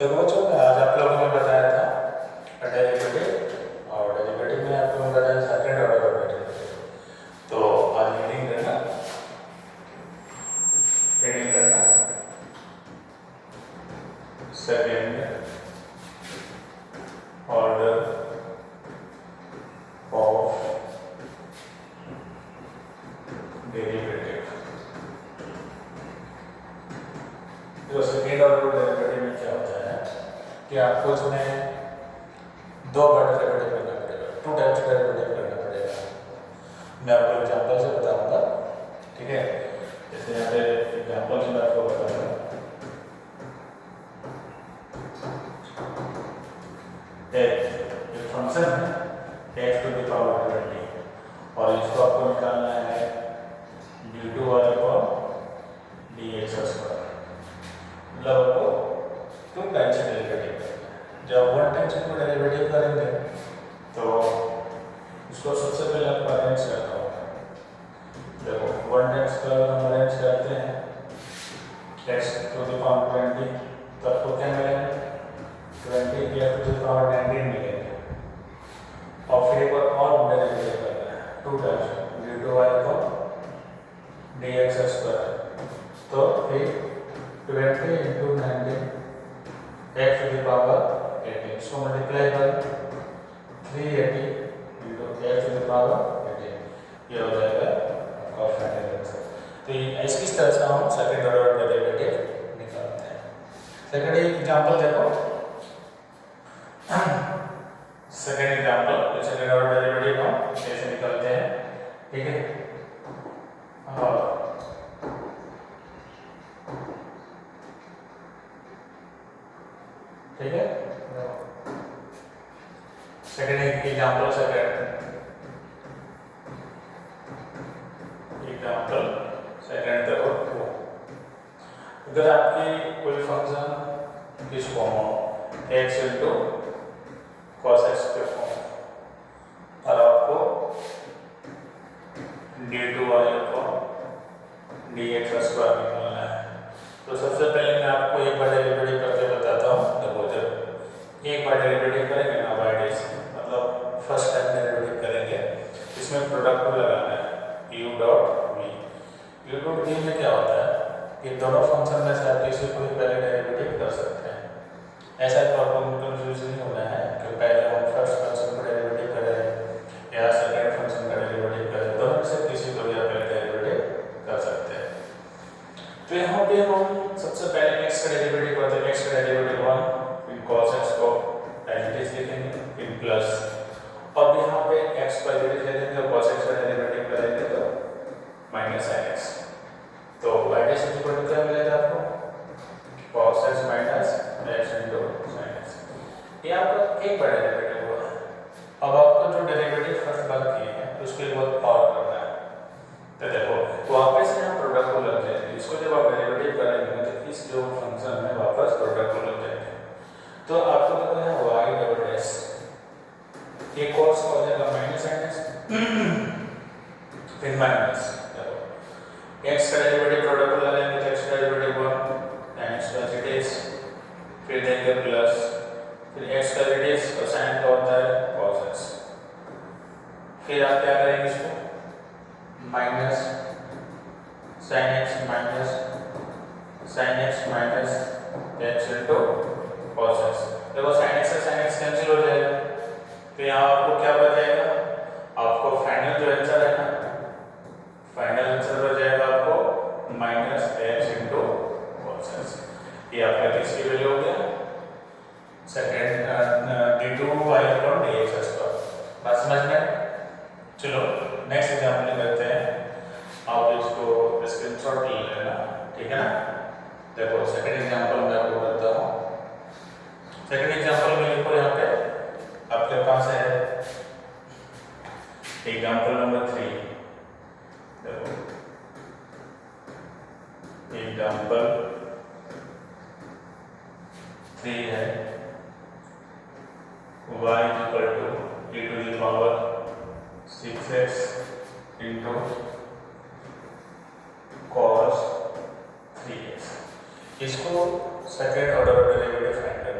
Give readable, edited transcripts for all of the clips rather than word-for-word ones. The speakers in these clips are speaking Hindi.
देखो बच्चों, आज आप लोगों ने बताया था डेरिवेटिव, और डेरिवेटिव में आप लोगों ने बताया सेकंड ऑर्डर ऑफ डेरिवेटिव। तो आज रीडिंग करना सेकंड ऑर्डर ऑफ डेरिवेटिव। जो सेकंड ऑर्डर ऑफ डेरिवेटिव में क्या होता है कि आपको इसमें दो बार डेरिवेटिव करना पड़ेगा, टू टाइप्स डेरिवेटिव करना पड़ेगा। मैं आपको एग्जांपल से बताऊंगा, ठीक है। जैसे यहाँ पे एग्जांपल से मैं आपको बताऊंगा, एक फंक्शन है x टू द पावर 20 और इसको आपको निकालना है d2y अपॉन dx स्क्वायर। मतलब आपको टू टाइम्स डेरिवेटिव करना है। जब वन टाइम्स को डेरिवेटिव करेंगे तो इसको सबसे पहले आपको अरेंज करना होगा। देखो वन टाइम्स का अगर हम अरेंज करते हैं x टू द पावर 20 तो आपको क्या मिलेगा, 20 टू द पावर 19 मिलेगा। और फिर एक बार और डेरिवेटिव करना है, two times d2y upon dx square. तो फिर 20 into 19 x to the power 18, इसको multiply by 380 into x to the power 18, ये हो जाएगा आपका फाइनल आंसर। तो इस तरह से हम सेकंड ऑर्डर डेरिवेटिव निकालते हैं। सेकंड एग्जांपल देखो, second example, second order derivative हम कैसे निकालते हैं, ठीक है। ठीक है, सेकंड एग्जांपल, सेकंड देखो, अगर आपकी कोई फंक्शन किस फॉर्म हो, x इंटू cos x के फॉर्म और आपको d2y अपॉन dx स्क्वायर निकालना है, तो सबसे पहले मैं आपको एक बार डेरिवेटिव करके बताता हूँ। देखो जब एक बार डेरिवेटिव करेंगे ना y से, मतलब फर्स्ट टाइम डेरिवेटिव करेंगे, इसमें प्रोडक्ट को लगाना है u dot v। u dot v में क्या होता है कि दोनों फंक्शन में से आप किसी को भी पहले डेरिवेटिव कर सकते हैं। ऐसा प्रॉब्लम कंफ्यूज नहीं होना है कि पहले हम फर्स्ट फंक्शन का डेरिवेटिव करें या सेकंड फंक्शन का डेरिवेटिव करें, दोनों में से किसी को भी आप डेरिवेटिव कर सकते हैं। तो यहाँ पे हम सबसे पहले x का डेरिवेटिव करते हैं, x का डेरिवेटिव 1, फिर cos x को एज इट इज लिखेंगे, फिर प्लस, और यहाँ पे x को एज इट इज ले लेंगे और cos x का डेरिवेटिव करेंगे तो माइनस sin x। तो y डैश इक्वल टू क्या मिलेगा आपको, cos x minus x into sin x। ये आपका एक बार डेरिवेटिव हुआ है। अब आपको जो डेरिवेटिव फर्स्ट बार किए हैं उसको एक बार और करना है। तो देखो वापस यहाँ प्रोडक्ट को लग जाएंगे, इसको जब आप डेरिवेटिव करेंगे तो इस जो फंक्शन में वापस प्रोडक्ट को लग जाएंगे। तो आपको देखो यहाँ y डबल डैश, ये cos का हो जाएगा माइनस sin x, फिर माइनस x का डेरिवेटिव प्रोडक्ट को लगाएंगे तो x का डेरिवेटिव 1 sin x का एज इट इज, फिर देंगे प्लस, फिर x का एज इट इज और sin का होता है cos x। फिर आप क्या करेंगे, इसको minus sin x minus sin x minus x into cos x। देखो sin x से sin x कैंसिल हो जाएगा, तो यहाँ आपको क्या बचेगा, आपको फाइनल जो आंसर है ना, फाइनल आंसर हो जाएगा आपको minus x into cos x। ये आपका किसकी वैल्यू हो गया, second d2y upon dx square. बात समझ में? चलो नेक्स्ट एग्जांपल करते हैं, आप इसको स्क्रीनशॉट ले लेना, ठीक है ना। देखो सेकंड एग्जांपल मैं आपको करता हूँ। सेकंड एग्जांपल में लिखो, यहाँ पे आपके पास है एग्जांपल नंबर 3। देखो एग्जांपल 3 है y equal to e to the power 6x into cos 3x। इसको सेकंड ऑर्डर डेरिवेटिव फाइंड करना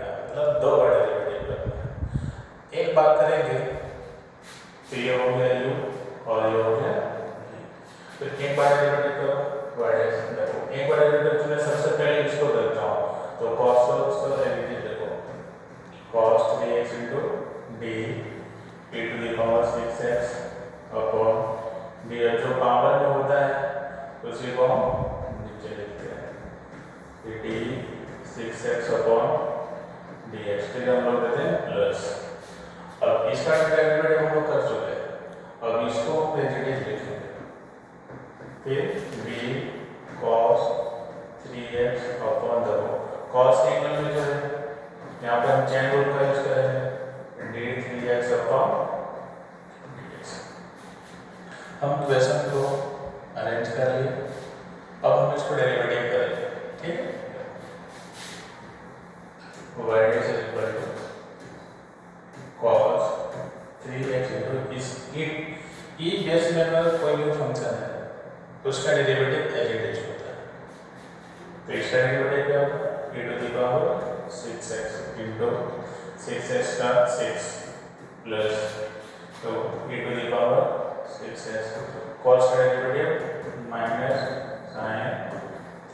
बात करेंगे तो ये हो गया u और ये हो गया v। फिर एक बार डेरिवेटिव करो y डैश, देखो एक बार डेरिवेटिव में सबसे पहले इसको करता हूँ तो cos को उसको डेरिवेटिव देखो cos 3x into d e to the power 6x upon d, जो पावर में होता है उसी को हम नीचे लिखते हैं d 6x अपॉन dx, फिर हम लोग देते हैं प्लस। अब इसका डेरिवेटिव हम लोग कर चुके हैं, अब इसको एज लिखेंगे, फिर b cos 3x अपॉन देखो cos के एंगल में जो है यहाँ पे हम चेन रूल का यूज करेंगे d 3x अपॉन dx। हम इक्वेशन को अरेंज कर लिए, अब हम इसको डेरिवेटिव करेंगे, ठीक है। y is equal to cos 3x into इस e बेस में अगर कोई भी फंक्शन है तो उसका डेरिवेटिव एज इट इज होता है, तो इसका डेरिवेटिव क्या होगा e to the power 6x into 6x का 6 प्लस तो e to the power 6x cos का डेरिवेटिव माइनस sin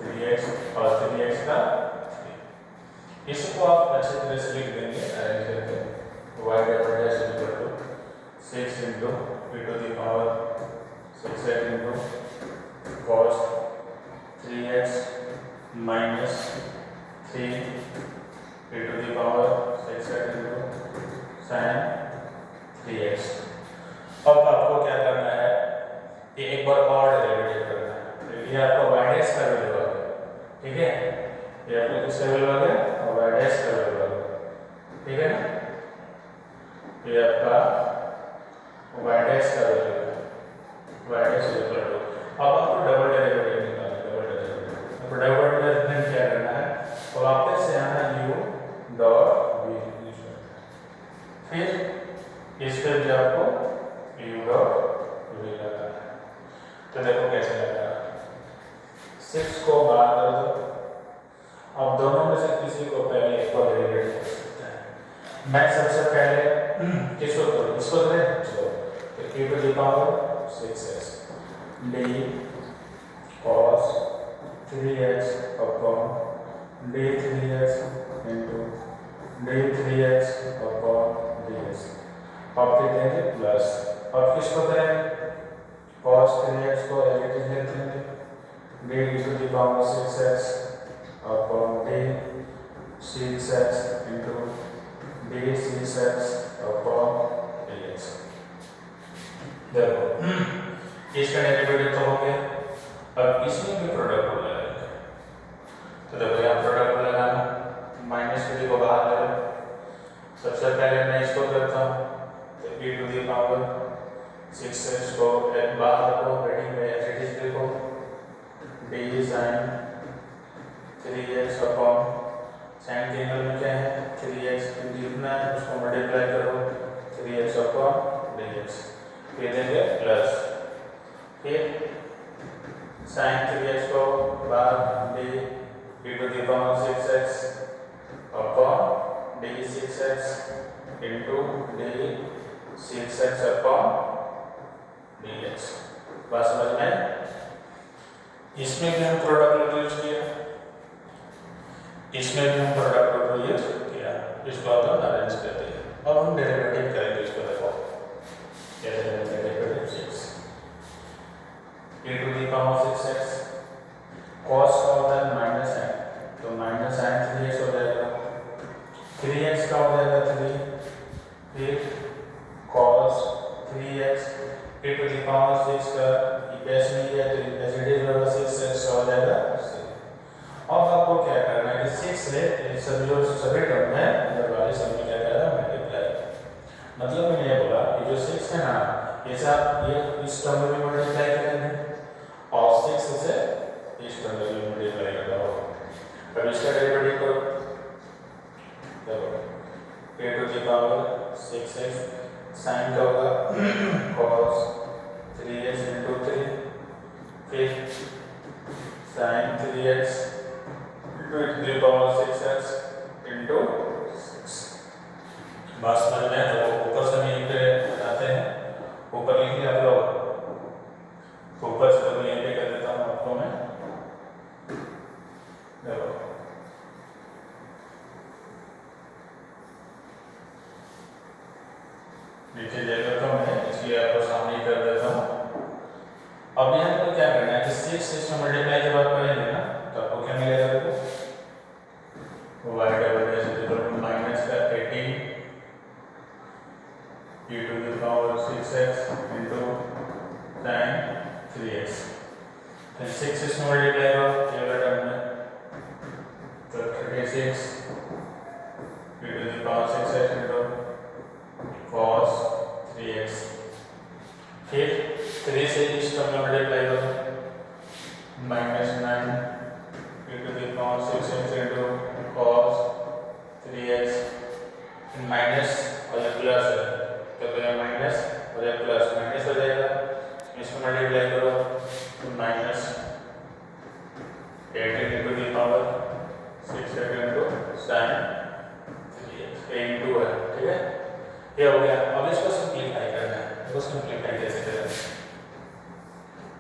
3x और 3x का 3। इसको आप अच्छे तरह से लिख देंगे अरेंज करके y dash is equal to 6 into e to the power 6x into cos 3x minus 3 e to the power 6x into sin 3x। अब आपको क्या करना है, ये एक बार और डेरिवेटिव करना है, तो ये आपका y डैश का वैल्यू आ गया, ठीक है, ये आपका किसका वैल्यू आ गया और y डैश का वैल्यू आ गया, ठीक है ना, ये आपका y डैश का वैल्यू है, y dash is equal to, अब आपको डबल डेरिवेटिव निकालना है, डबल डेरिवेटिव, तो डबल डेरिवेटिव क्या करना है, तो वापस से आना u डॉट v, फिर इस पे भी आपको u डॉट v लगाना है, तो देखो कैसे लगा, 6 को बाहर कर दो, अब दोनों में से किसी को पहले एक को डेरिवेटिव कर सकते हैं, मैं सबसे पहले किसको करूँ, इसको करें, चलो तो e to the power 6x d cos 3x upon d 3x into d 3x upon dx, अब फिर देंगे प्लस, अब किसको करेंगे cos 3x को एलिटिव लिख देंगे d e to the power 6x upon d 6x into d 6x upon dx। देखो इसका डेरिवेटिव तो हो गया, अब इसमें भी प्रोडक्ट हो जाएगा, तो देखो यहाँ प्रोडक्ट लगाना, माइनस थ्री को बाहर ले लो, सबसे पहले मैं इसको करता हूँ, तो e to the power 6x को बाहर रखो, हेडिंग में एज इट इज लिखो d sin 3x upon sine के एंगल में क्या है 3x, जितना है उसको मल्टीप्लाई करो 3x अपॉन dx, फिर देंगे प्लस, फिर साइन 3x को बाहर d e to the power 6x upon d 6x into d 6x upon dx। बात समझ में, इसमें भी हम प्रोडक्ट यूज किया, इसमें भी हम प्रोडक्ट यूज किया, इसको अब हम अरेंज करते हैं, अब हम डेरिवेटिव करेंगे, इसको देखो कैसे derivative 6 e to the power 6x cos का होता है माइनस साइन, तो माइनस साइन 3x हो जाएगा, 3x का हो जाएगा 3, फिर cos 3x e to the power 6 का बेस में है तो एज इट इज होगा 6x हो जाएगा 6। अब आपको क्या करना है कि 6 से सभी टर्म है अंदर वाले सब में क्या करना है मल्टीप्लाई, मतलब मैंने ये बोला कि जो 6 है ना, ये सब ये इस टर्म में भी मल्टीप्लाई करेंगे और 6 से इस टर्म में भी मल्टीप्लाई करना होगा, अब इसका डेरिवेटिव करो, देखो a to the power 6x sine का होगा cos 3x into 3, फिर sin 3x into e to the power 6x into 6। बात समझ में है, तो ऊपर नीचे जगह कम है इसलिए आपको सामने ही कर देता हूँ। अब यहाँ पर क्या करना है कि 6 से मल्टीप्लाई जब आप करेंगे ना तो आपको क्या मिलेगा देखो, y double dash is equal to minus का 18 e to the power 6x into sin 3x। फिर 6 से मल्टीप्लाई करो ये वाला टर्म में तो 36 e to the power 6x into cos 3x। फिर 3 से इस टर्म में मल्टीप्लाई करो minus 9 e to the power 6x into cos 3x। Minus और ये प्लस है तो ये माइनस और ये प्लस माइनस हो जाएगा, इसको मल्टीप्लाई करो तो minus 18 into the power 6 into sin 3x into है, ठीक है ये हो गया। अब इसको सिंप्लीफाई करना है, इसको सिंप्लीफाई कैसे करें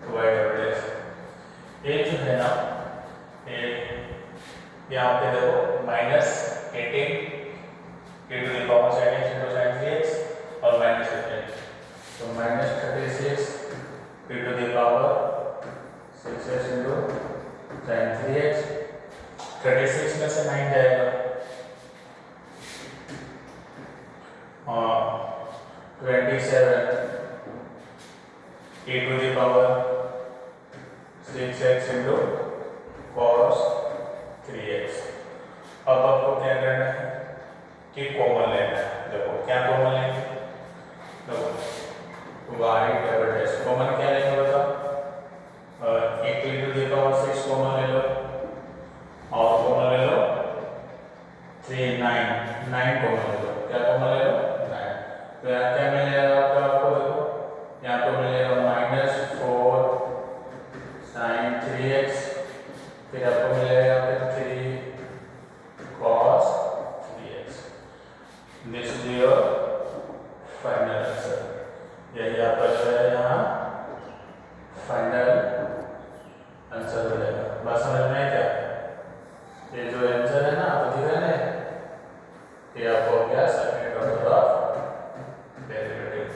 तो y डबल डैश एक जो है ना एक यहाँ पे देखो minus 18 into the power sin x into sin 3x और माइनस 18 तो minus 36 into the power 6x into sin 3x। 36 में से 9 जाएगा और 27 e to the power 6x into cos 3x। अब आपको क्या करना है कि कॉमन लेना है, देखो क्या कॉमन लेंगे, देखो y डबल डैश कॉमन क्या लेंगे बताओ, 1 into the power 6 कॉमन ले लो और कॉमन ले लो 3 9 कॉमन ले लो, क्या कॉमन ले लो 9। तो यहाँ क्या मिलेगा आपको देखो यहाँ पे मिलेगा माइनस 4 sin 3x, फिर आपको मिलेगा फिर 3 cos 3x। This is your final answer, यही आपका जो है यहाँ फाइनल आंसर हो जाएगा। बात समझ में आई क्या? ये जो आंसर है ना आपको दिख रहा है ये आपको हो गया सेकंड ऑर्डर ऑफ डेरिवेटिव।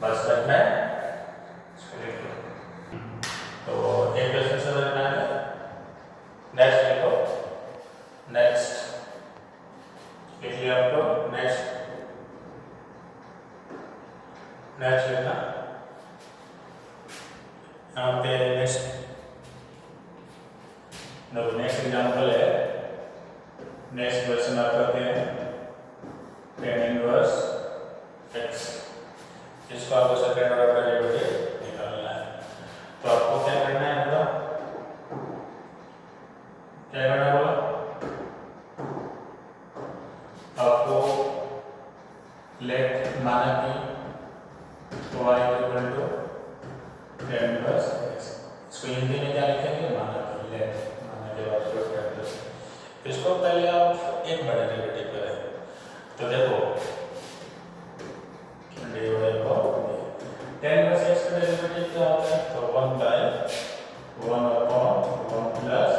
बस तक में तो एक क्वेश्चन समझ में आया। नेक्स्ट देखो, नेक्स्ट लिख लिया आपको, नेक्स्ट लिखना यहाँ पे नेक्स्ट एग्जाम्पल है, नेक्स्ट क्वेश्चन आप करते हैं tan इनवर्स x। इसको आपको सेकंड ऑर्डर का डेरिवेटिव निकालना है तो आपको क्या करना है बताओ, क्या करना है बोला आपको, लेट माना कि y equal to tan inverse x। इसको हिंदी में क्या लिखेंगे, माना कि लेट, माना के बाद फिर इसको पहले आप एक बड़ा डेरिवेटिव करें तो देखो tan इनवर्स x का डेरिवेटिव क्या होता है तो 1 by 1 upon 1 plus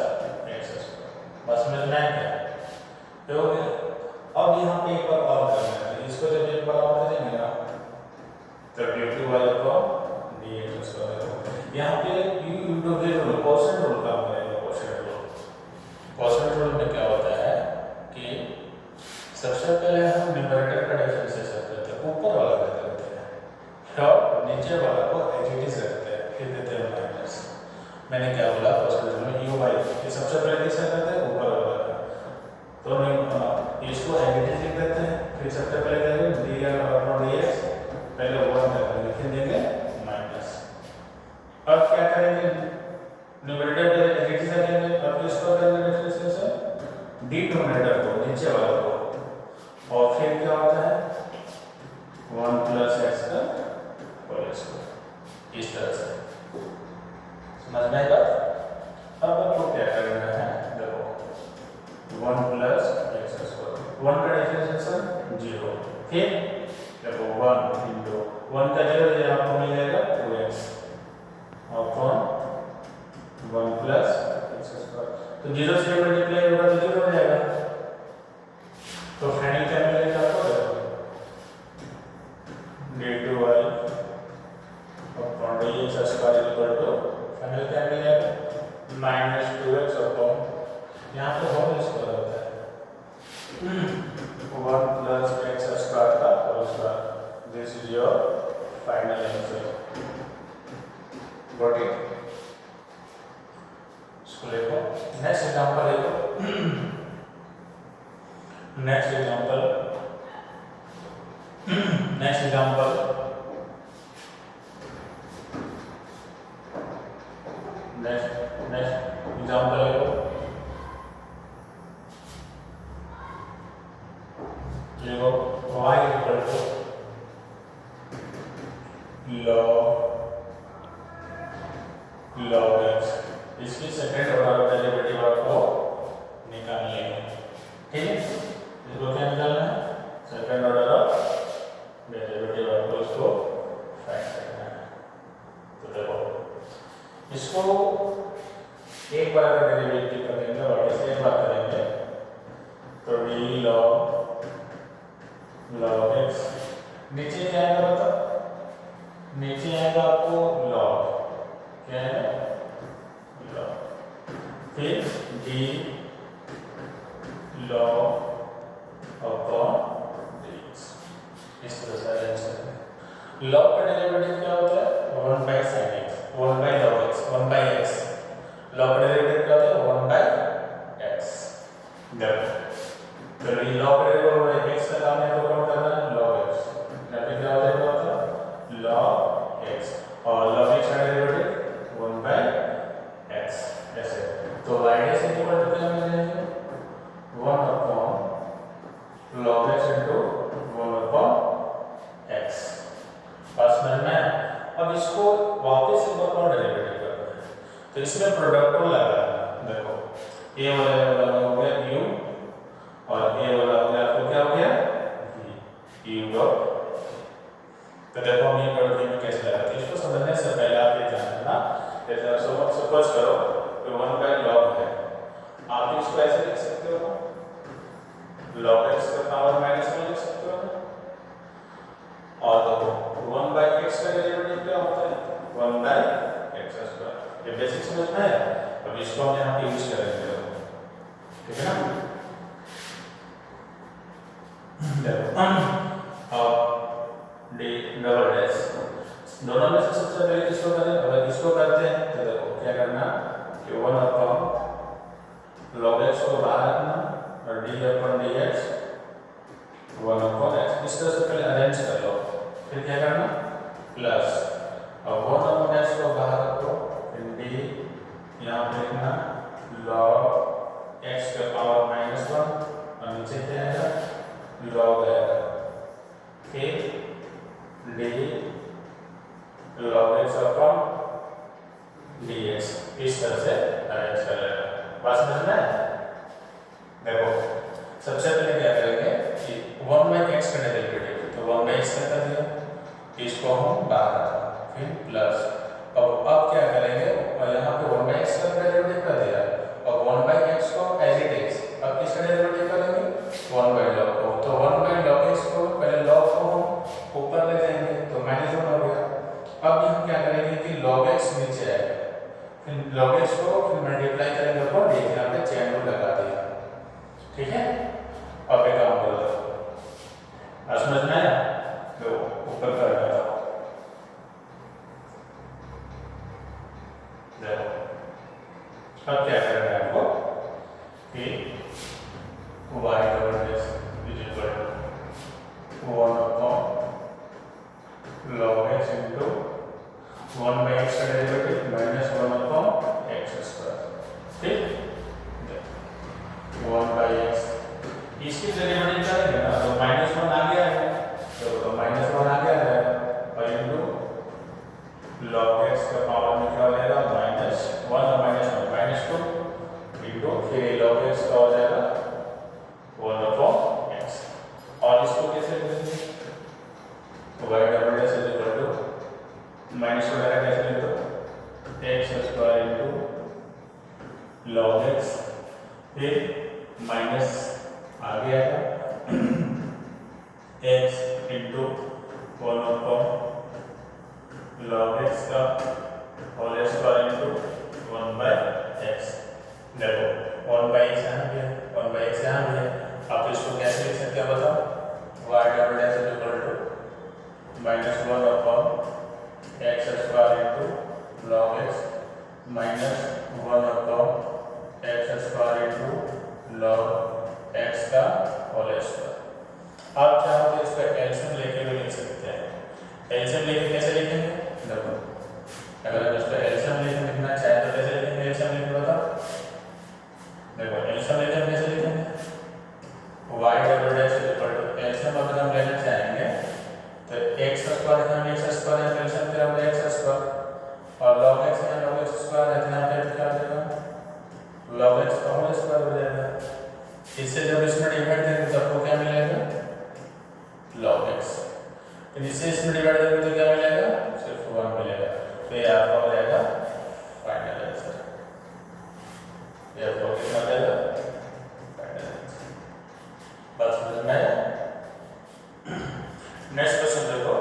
x square. बस समझ में आया क्या, तो हो गया। अब यहाँ पे एक बार और करना है, इसको जब एक बार और करेंगे ना तो dt वाले को dx स्क्वायर। यहाँ पे u into v rule quotient rule काम करेगा। कोसेंट रूल में क्या होता है कि सबसे पहले हम न्यूमरेटर का डिफरेंशिएशन करते हैं, ऊपर वाला का करते हैं और नीचे वाला को एज इट इज रखते हैं, फिर देते हैं माइनस। मैंने क्या बोला कोसेंट रूल में u बाई ये सबसे पहले किसका करते हैं, ऊपर वाला का, तो इसको एज इट इज लिख देते हैं। फिर सबसे पहले करेंगे dr अपॉन dx, पहले 1 तक लिख देंगे माइनस। अब क्या करेंगे, न्यूमरेटर पे एज इट इज रखेंगे, अब इसको करेंगे डिफरेंशिएशन डिनोमिनेटर को, नीचे वाला को, और फिर क्या होता है 1 प्लस x का होल स्क्वायर। इस तरह से समझ में आई बात। अब आपको क्या करना है, देखो 1 प्लस x स्क्वायर, 1 का डिफरेंशिएशन 0, फिर देखो 1 इंटू 1 का 0 ये आपको मिल जाएगा 2x upon 1 plus x square. तो 0 से मल्टीप्लाई होगा तो 0 हो जाएगा, तो फाइनल क्या मिलेगा आपको, एग्जांपल नेक्स्ट एग्जांपल देखो y equal to log x, इसकी सेकंड ऑर्डर डेरिवेटिव आपको निकालनी है। ठीक है, इसको क्या निकालना है? सेकंड ऑर्डर ऑफ डेरिवेटिव आपको इसको फाइंड करना है। तो देखो इसको एक बार डेरिवेटिव कर देंगे और इसे एक बार करेंगे तो d log x, नीचे क्या आएगा बता? नीचे आएगा आपको log, क्या है log, फिर d log अपॉन dx, इस तरह से अरेंज करेंगे। log का डेरिवेटिव क्या होता है? 1 by sin x, 1 by log x, 1 by x। log का डेरिवेटिव क्या होता है? 1 by x। देखो तो ये log डेरिवेटिव x का काम है तो कौन करना है? log x। यहाँ पे क्या हो जाएगा? log x और log x का डेरिवेटिव 1 by x ऐसे। तो y dash इक्वल टू क्या मिल जाएगा? 1 upon log x into 1 upon x। पास में है। अब इसको वापस एक बार और डेरिवेटिव करना है तो इसमें प्रोडक्ट को लगाना है। देखो a वाला हो गया u और a वाला हो गया आपको क्या हो गया? v u dot. तो देखो हम ये डॉट v में कैसे लगाते हैं इसको समझने से पहले आप ये जानना, जैसे सपोज करो कि 1 by log है, आप इसको ऐसे लिख सकते हो log x का पावर माइनस में लिख सकते हो। और देखो 1 by x का डेरिवेटिव क्या होता है? 1 by x स्क्वायर। ये बेसिक समझना है। अब इसको हम यहाँ पे यूज करेंगे, ठीक है ना? देखो अब d डबल डैश दोनों में से सबसे पहले किसको करें? अगर इसको करते हैं तो देखो क्या करना कि 1 अपॉन log x को बाहर रखना और d upon dx 1 upon x, इस तरह से पहले अरेंज कर लो। फिर क्या करना? प्लस अब 1 अपॉन x को बाहर रखो, फिर d यहाँ पे लिखना log x का पावर -1 और नीचे क्या आएगा? log आएगा, फिर d log x upon dx, इस तरह से अरेंज कर लेना। बात समझ में आया? देखो सबसे पहले क्या करेंगे कि 1 by x का डेरिवेटिव, तो 1 by x कर दिया, इसको हम बाहर रखा, फिर प्लस अब क्या करेंगे? और यहाँ पे 1 by x का डेरिवेटिव कर दिया और 1 by x को एज इट इज, अब किसका डेरिवेटिव करेंगे? 1 by log को। तो 1 by log x को पहले log को हम ऊपर ले जाएंगे तो -1 हो गया। अब हम क्या करेंगे कि log x नीचे आएगा, फिर log x को फिर मल्टीप्लाई करेंगे अपॉन d, यहाँ पे चेन रूल लगा दिया। ठीक है, अब एक काम करो, समझ में आया? तो ऊपर कर देता हूँ। देखो अब क्या करना है आपको कि y double dash is equal to 1 upon log x into 1 by x का derivative minus 1 upon x square. ठीक, 1 by x इसकी डेरिवेटिव करेंगे ना तो -1 आ गया है, तो -1 आ गया है और इंटू log x का पावर में क्या हो जाएगा? -1 और -2 इंटू फिर log x का हो जाएगा 1 अपॉन x। और इसको कैसे लिखेंगे? y double dash is equal to minus वगैरह कैसे लिख दो? x square into log x, फिर माइनस आ गया है x into 1 upon log x का whole square into 1 by x। देखो 1 by x यहाँ भी है, 1 by x यहाँ भी है। आप इसको कैसे लिख सकते हैं बताओ? y double dash is equal to -1 upon x square into log x minus 1 upon x square into log x का होल स्क्वायर। आप चाहो तो इसका एलसीएम लेके भी लिख सकते हैं। एलसीएम लेके कैसे लिखेंगे? देखो, अगर हम इसका एलसीएम लेके लिखना चाहे तो कैसे लिखेंगे? एलसीएम लेके बताओ। देखो, एलसीएम लेके हम कैसे लिखेंगे? y double dash equal to LCM अगर हम लेना चाहेंगे तो x स्क्वायर है, x स्क्वायर है, एलसीएम फिर हम x स्क्वायर और log x है, log x स्क्वायर है, यहाँ पे क्या हो जाएगा? log x का होल स्क्वायर हो जाएगा। इससे जब इसमें डिवाइड करेंगे तो आपको क्या मिलेगा? log x। फिर इससे इसमें डिवाइड करेंगे तो क्या मिलेगा? सिर्फ 1 मिलेगा। तो ये आपका हो जाएगा फाइनल आंसर। ये आपको कितना देगा? Final answer. बात समझ में आया? नेक्स्ट क्वेश्चन देखो,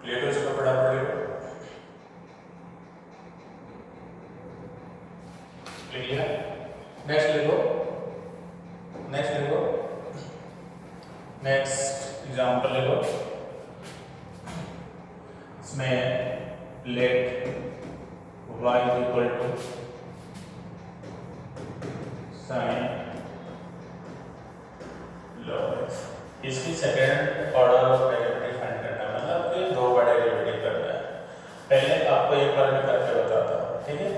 लिखो इसको फटाफट लिखो। लिख लिया? नेक्स्ट लिखो, नेक्स्ट लिखो, नेक्स्ट एग्जाम्पल लिखो। इसमें let y equal to sine log x। इसकी second order of derivative find करना है, मतलब कि दो बड़े डेरिवेटिव करना है। पहले आपको एक बार मैं करके बताता हूँ, ठीक है?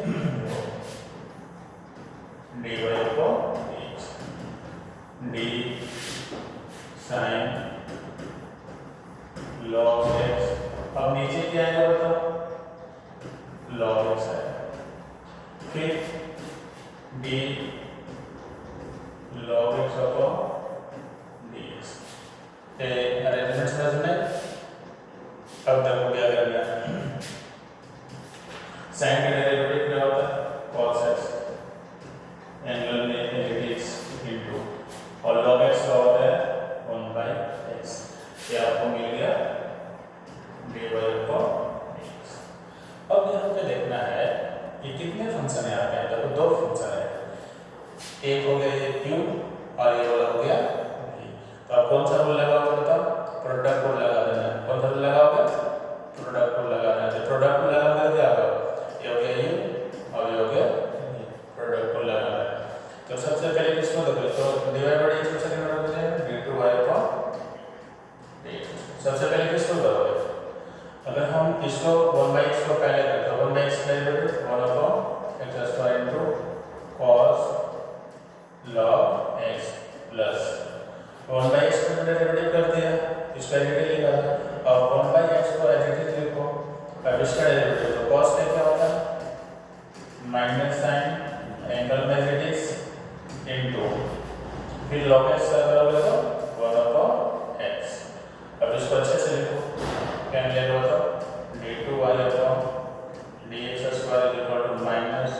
dy को d साइन log x, अब नीचे क्या आएगा बताओ? log x है, फिर d log x upon dx। Arrangement समझ में? अब देखो क्या करना है। साइन का डेरिवेटिव क्या होता है? cos x, एंगल में it is into, और log x का होता है 1/x। ये आपको मिल गया dy अपॉन dx। अब यहाँ पे देखना है कि कितने फंक्शन है यहाँ पे। देखो दो फंक्शन है, एक हो गया ये q और ये वाला हो गया v। तो आप कौन सा रूल लगाओगे बताओ? प्रोडक्ट रूल लगा देना है। कौन सा रूल लगाओगे? प्रोडक्ट रूल लगाना है। तो प्रोडक्ट रूल लगाओगे तो क्या होगा? ये हो गया u और ये हो गया v। प्रोडक्ट रूल लगाना है। तो सबसे पहले किसको देखो, तो डिवाइड बाय x को सेकंड ऑर्डर हो जाएगा d2y अपॉन dx। सबसे पहले किसको करोगे? अगर हम इसको 1/x को पहले करते हैं, 1/x का derivative 1 upon x square into cos log x plus 1/x को डेरिवेटिव कर दिया, इसका डेरिवेटिव निकाला। अब 1/x को एज इट इज लिखो। अब इसका डेरिवेटिव तो cos का क्या होता है? माइनस साइन एंगल में एज इट इज इनटू, फिर log x का करोगे तो 1 अपॉन x। अब इसको अच्छे से लिखो, क्या मिलेगा बताओ? d2y upon dx square equal to minus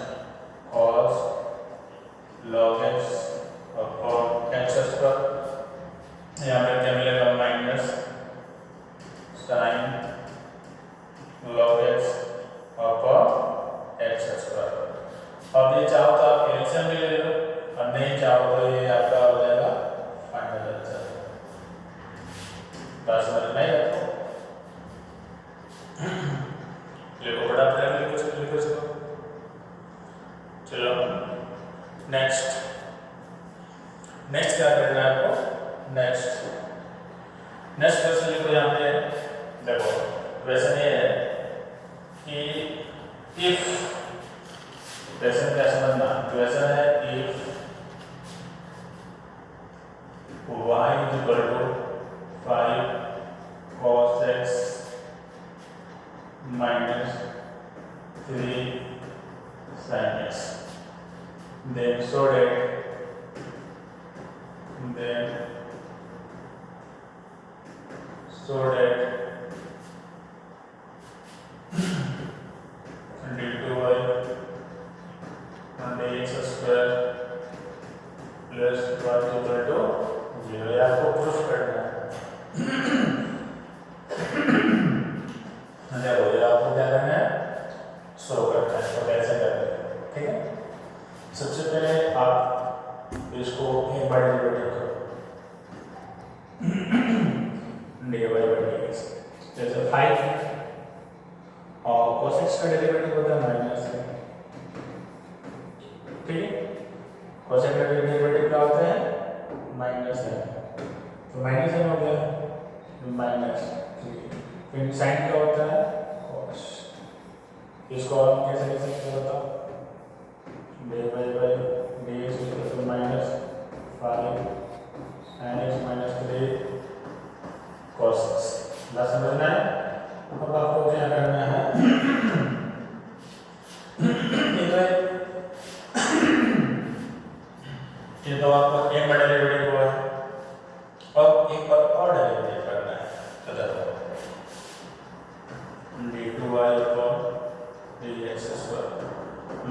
cos log x upon x square. यहाँ पे क्या मिलेगा? Minus sine log x upon x square. अब ये चाहो तो आप एलसीएम भी ले लो, और नहीं चाहो तो ये आपका हो जाएगा फाइनल आंसर। बात समझ में आई आपको? लिखो बड़ा प्लान, लिखो इसको। चलो नेक्स्ट क्या करना है आपको? नेक्स्ट क्वेश्चन लिखो। यहाँ पे देखो, क्वेश्चन ये है कि इफ, क्वेश्चन क्या समझना, क्वेश्चन है if y equal to 5 cos x minus 3 sin x, then so that d2y and dx square plus y equal to 0। ये आपको प्रूफ करना है। देखो ये आपको क्या करना है? शो करना है। तो कैसे करना है? ठीक है, सबसे पहले आप इसको एक बार डेरिवेटिव करो dy by dx। जैसे 5 और cos x का डेरिवेटिव होता है माइनस, ठीक है? cos x का डेरिवेटिव क्या होता है? माइनस है, तो माइनस है हो गया, माइनस 3। फिर साइन क्या होता है, cos। इसको और हम कैसे लिख सकते हैं बताओ, dx equal to minus 5 sin x minus 3 cos x। बात समझना है। अब आपको क्या करना है, ये तो आपको एक बड़ा डेरिवेटिव हुआ है, अब एक बार और डेरिवेटिव करना है, तो देखो d2y upon dx square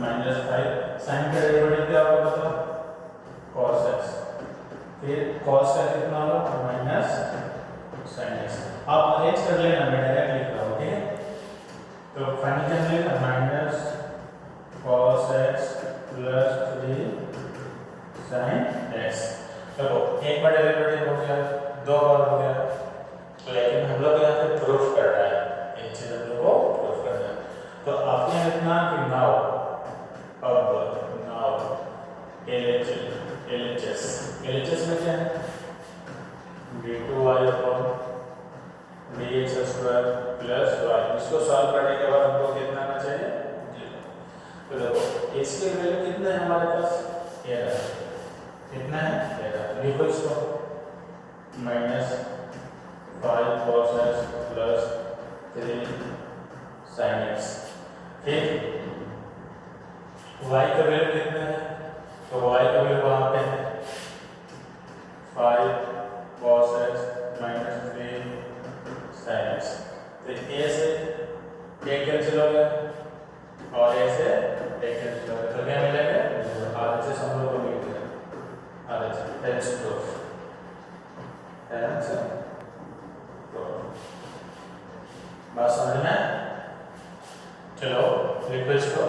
minus 5 sine का डेरिवेटिव क्या होगा बताओ, cos x। फिर cos का कितना होगा, माइनस sin x। आप अरेंज कर लेना, मैं डायरेक्ट लिख रहा हूँ, ठीक है। तो फाइनल क्या मिलेगा, minus cos x plus 3 sin x। देखो एक बार डेरिवेटिव हो गया, दो बार हो गया, लेकिन हम लोग यहाँ पे प्रूफ कर रहे हैं, एक चीज हम लोग को प्रूफ करना है। तो आपने लिखना कि नाउ, अब नाउ LHS में क्या है, d2y upon dx square plus y। इसको सॉल्व करने के बाद हमको कितना आना चाहिए, 0। तो देखो इसकी वैल्यू कितना है हमारे पास, 13। कितना है, 13। लिखो इसको, minus 5 cos x plus 3 sin x। फिर y का वैल्यू कितना है, तो y का वैल्यू वहाँ पे है 5 cos x minus 3 sin x। तो a से a कैंसिल हो गया और a से a कैंसिल हो गया, तो क्या मिलेगा, RHS हम लोग को मिल गया, RHS प्रूफ है आंसर। तो बात समझ में, चलो लिखो इसको।